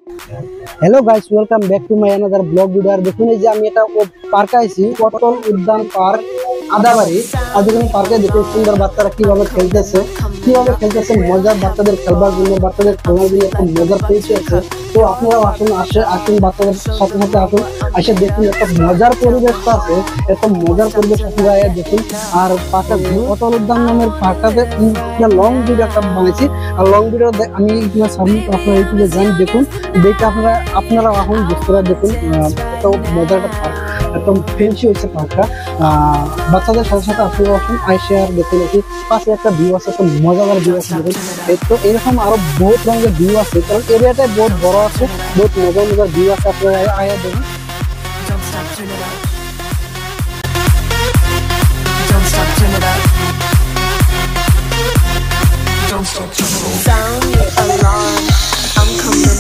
Hello guys, welcome back to my another blog video. আর দেখুন এই যে আমি এটা পার্কে আইছি, অটল উদ্যান পার্ক আদাবাড়ি। আর দেখুন পার্কে দেখুন সুন্দর বাচ্চারা কিভাবে খেলতেছে মজার। বাচ্চাদের খেলবার জন্য, বাচ্চাদের খেলার জন্য একটা মজার পেয়েছে আছে। তো আপনারাও আসুন বাচ্চাদের সাথে সাথে আসুন, এসে দেখুন একটা মজার পরিবেশটা আছে, একটা মজার পরিবেশ আপনারা দেখুন। আর পার্কটা অটল উদ্যান নামের পার্কটাতে লং ভিডিও একটা বানাইছি। আর লং ভিডিও আমি ইউটিউবে সাবমিট, আপনারা ইউটিউবে যান দেখুন, দেখে আপনারা এখন বুঝতে দেখুন। এত মজার একটা পার্ক, একদম ফ্রেন্ডশি হয়েছে পার্কটা। বাচ্চাদের সাথে সাথে আপনারা আসুন, আইসে আর দেখুন এটি পাশে একটা ভিউ আছে, একটা মজাদার ভিউ আছে দেখুন। তো এরকম আরো বহুত রঙের ভিউ আছে, কারণ এরিয়াটা বহুত বড় আছে, বহুত মজার মজার ভিউ আছে। আপনারা আয়া দেখুন। Don't stop, turn it up. Don't stop, turn it up. Don't stop, turn it up. Sound the alarm. I'm coming.